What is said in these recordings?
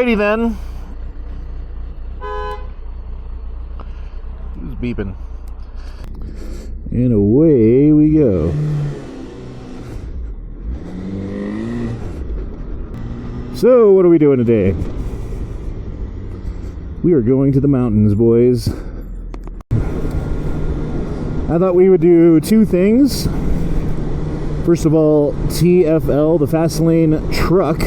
Alrighty then. Who's beeping? And away we go. So, what are we doing today? We are going to the mountains, boys. I thought we would do two things. First of all, TFL, the Fast Lane truck,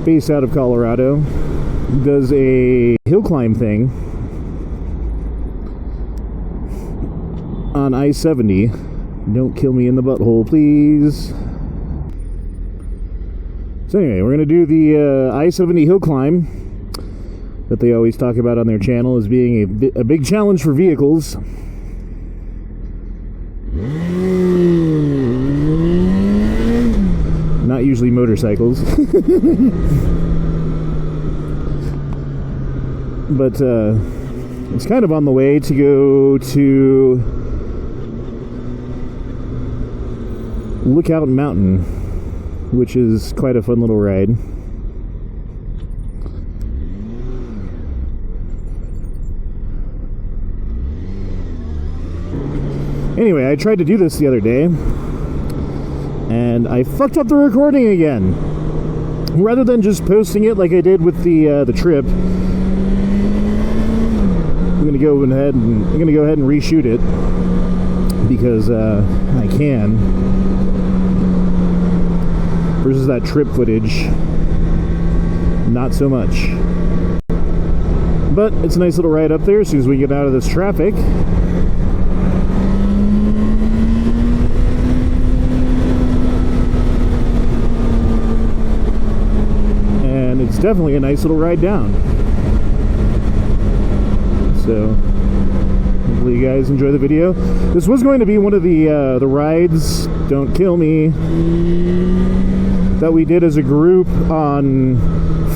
based out of Colorado, does a hill climb thing on I-70. Don't kill me in the butthole, please. So anyway, we're going to do the I-70 hill climb that they always talk about on their channel as being a big challenge for vehicles. Not usually motorcycles. But it's kind of on the way to go to Lookout Mountain, which is quite a fun little ride. Anyway, I tried to do this the other day, and I fucked up the recording again. Rather than just posting it like I did with the trip, I'm gonna go ahead and reshoot it because I can. Versus that trip footage, not so much. But it's a nice little ride up there as soon as we get out of this traffic. And it's definitely a nice little ride down. So hopefully you guys enjoy the video. This was going to be one of the rides, don't kill me, that we did as a group on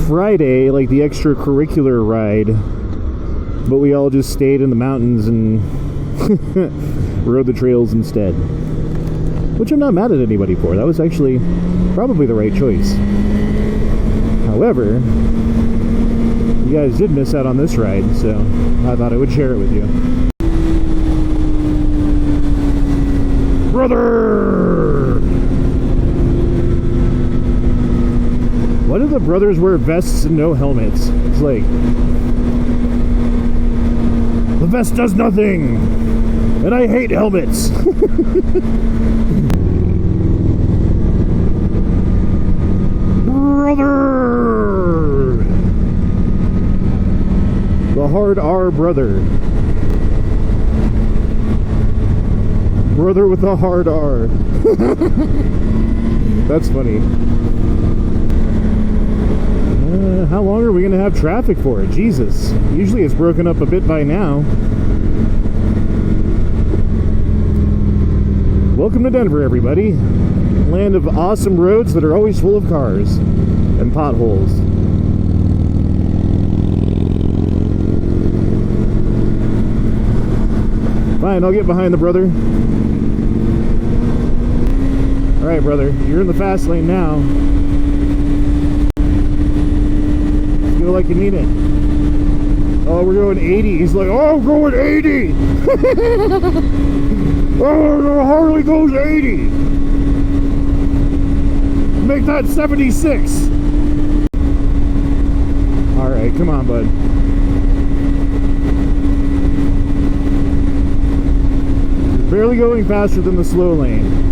Friday, like the extracurricular ride, but we all just stayed in the mountains and rode the trails instead, which I'm not mad at anybody for. That was actually probably the right choice. However, you guys did miss out on this ride, so I thought I would share it with you. Brother! Why do the brothers wear vests and no helmets? It's like, the vest does nothing, and I hate helmets. Brother! The hard R brother. Brother with a hard R. That's funny. How long are we going to have traffic for? Jesus. Usually it's broken up a bit by now. Welcome to Denver, everybody. Land of awesome roads that are always full of cars and potholes. Fine, I'll get behind the brother. Alright, brother, you're in the fast lane now. Feel like you need it. Oh, we're going 80. He's like, oh, I'm going 80. Oh, Harley goes 80. Make that 76. Alright, come on, bud. You're barely going faster than the slow lane.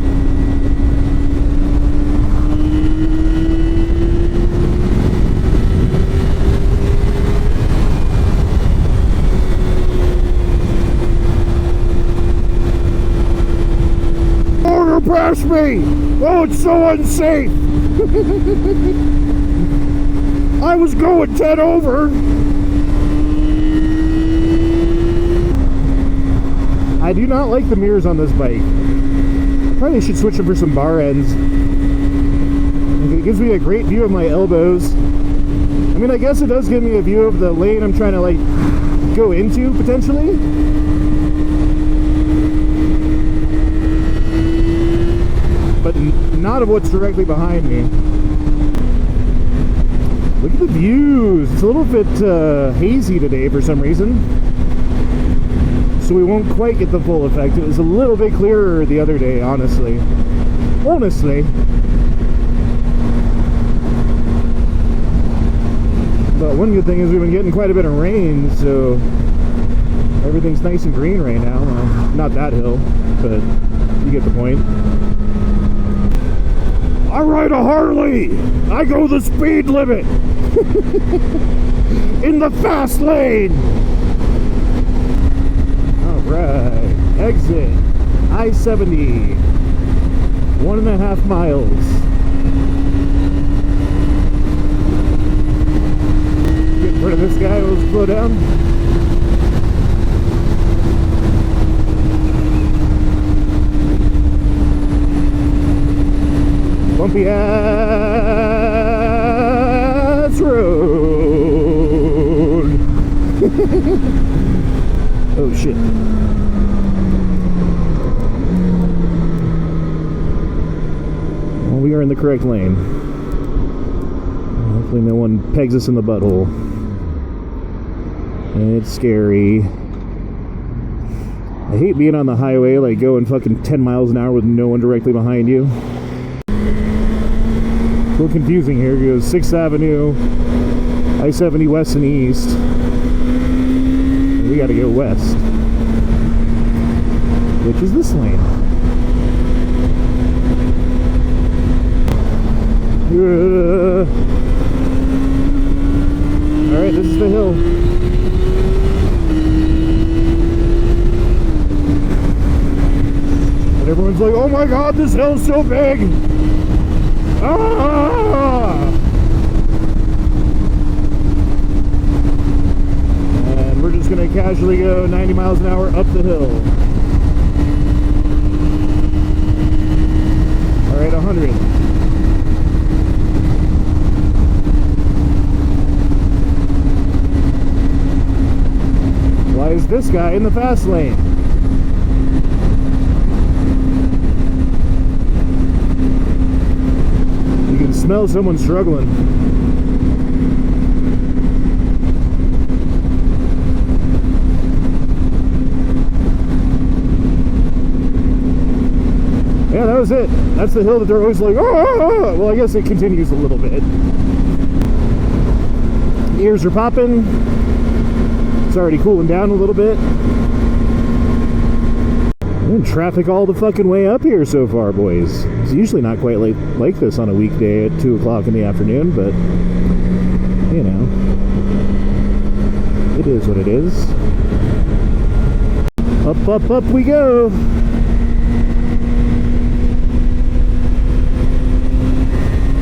Past me! Oh, it's so unsafe! I was going 10 over! I do not like the mirrors on this bike. Probably should switch them for some bar ends. It gives me a great view of my elbows. I mean, I guess it does give me a view of the lane I'm trying to, like, go into, potentially. But not of what's directly behind me. Look Look at the views. It's a little bit hazy today for some reason, so we won't quite get the full effect. It was a little bit clearer the other day, honestly. But one good thing is we've been getting quite a bit of rain, so everything's nice and green right now. Well, not that hill, but you get the point. I ride a Harley! I go the speed limit! In the fast lane! Alright, exit I-70. 1.5 miles. Get rid of this guy, we'll slow down. Bumpy ass road. Oh shit. Well, we are in the correct lane. Hopefully no one pegs us in the butthole. It's scary. I hate being on the highway, like going fucking 10 miles an hour with no one directly behind you. A little confusing here. It goes 6th Avenue, I-70 west and east. And we gotta go west, which is this lane. Alright, this is the hill. And everyone's like, oh my god, this hill's so big! Ah! And we're just gonna casually go 90 miles an hour up the hill. Alright, 100. Why is this guy in the fast lane? You can smell someone struggling. Yeah, that was it. That's the hill that they're always like, oh! Well, I guess it continues a little bit. Ears are popping. It's already cooling down a little bit. And traffic all the fucking way up here so far, boys. It's usually not quite like this on a weekday at 2 o'clock in the afternoon, but, you know, it is what it is. Up, up, up we go!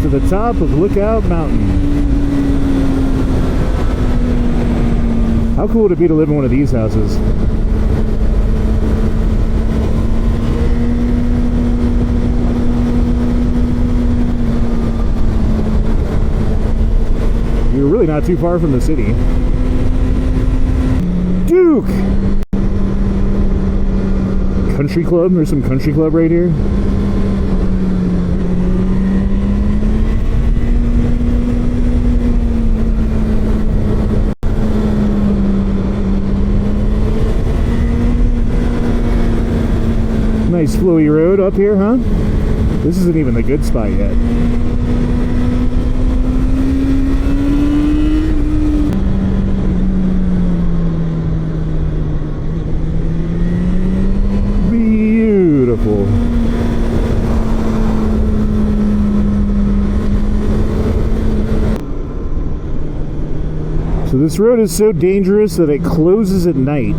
To the top of Lookout Mountain. How cool would it be to live in one of these houses? You're really not too far from the city. Duke! Country club? There's some country club right here. Nice flowy road up here, huh? This isn't even the good spot yet. Beautiful. So this road is so dangerous that it closes at night.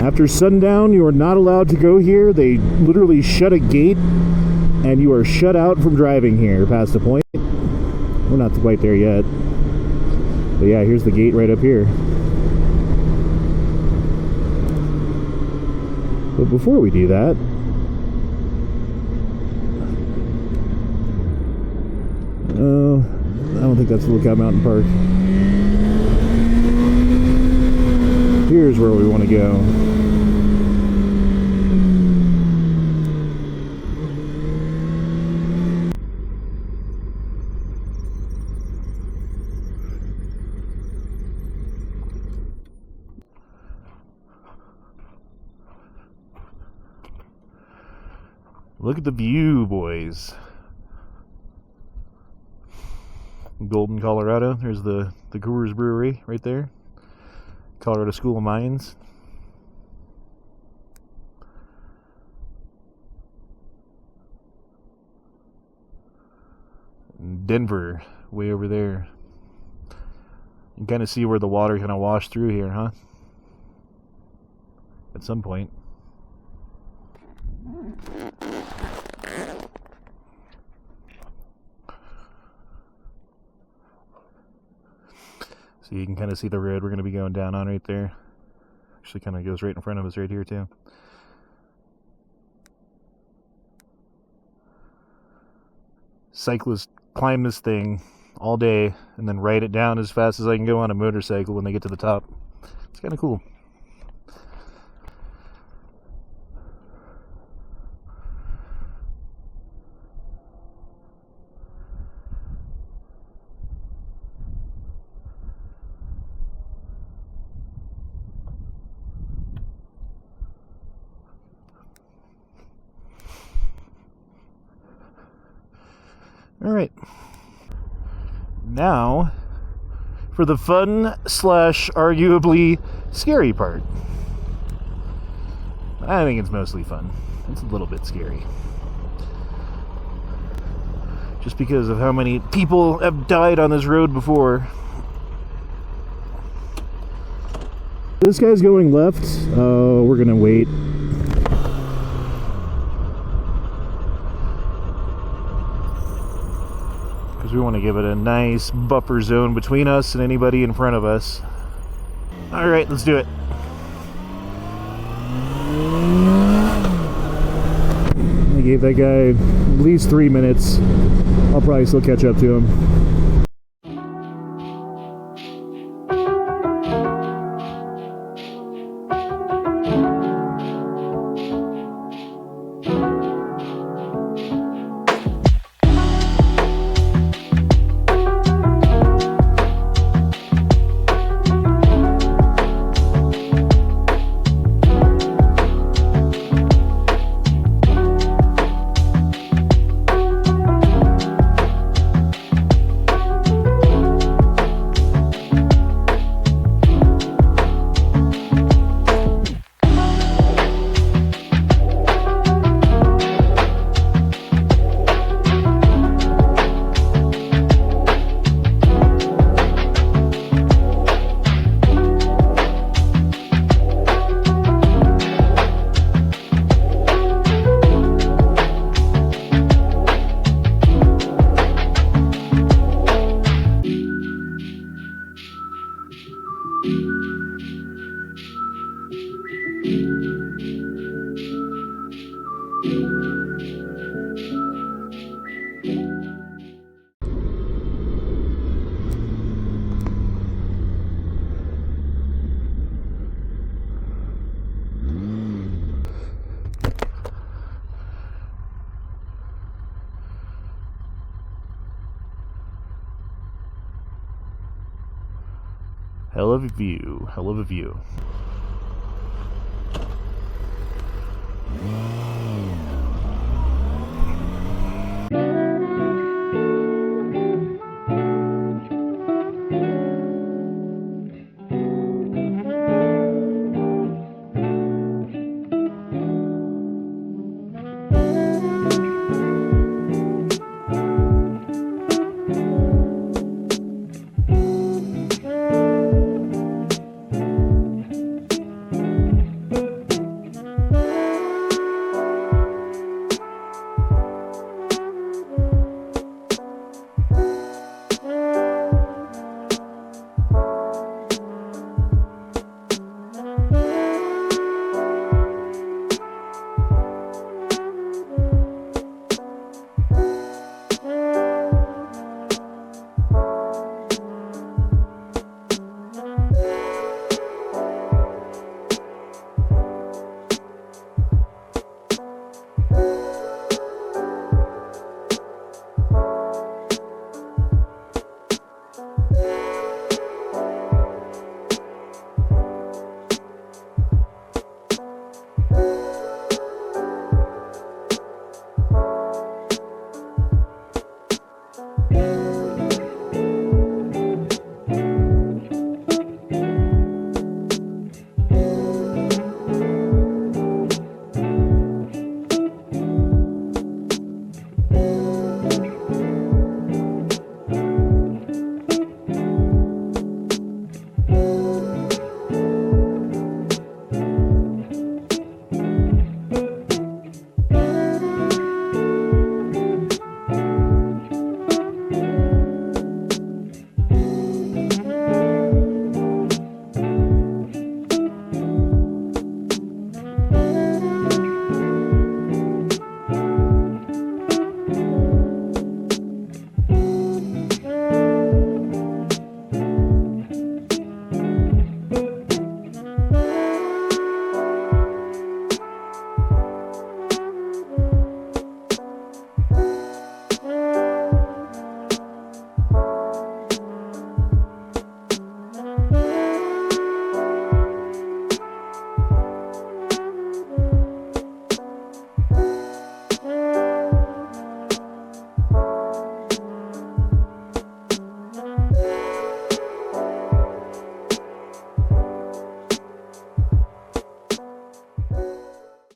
After sundown, you are not allowed to go here. They literally shut a gate, and you are shut out from driving here past the point. We're not quite there yet. But yeah, here's the gate right up here. But before we do that, I don't think that's Lookout Mountain Park. Here's where we want to go. Look at the view, boys. Golden, Colorado. There's the Coors Brewery right there. Colorado School of Mines. Denver, way over there. You can kind of see where the water kind of washed through here, huh? At some point. So you can kind of see the road we're going to be going down on right there. Actually kind of goes right in front of us right here too. Cyclists climb this thing all day and then ride it down as fast as I can go on a motorcycle when they get to the top. It's kind of cool. Alright, now for the fun / arguably scary part. I think it's mostly fun. It's a little bit scary. Just because of how many people have died on this road before. This guy's going left. We're gonna wait. We want to give it a nice buffer zone between us and anybody in front of us. Alright, let's do it. I gave that guy at least 3 minutes. I'll probably still catch up to him. Hell of a view, hell of a view.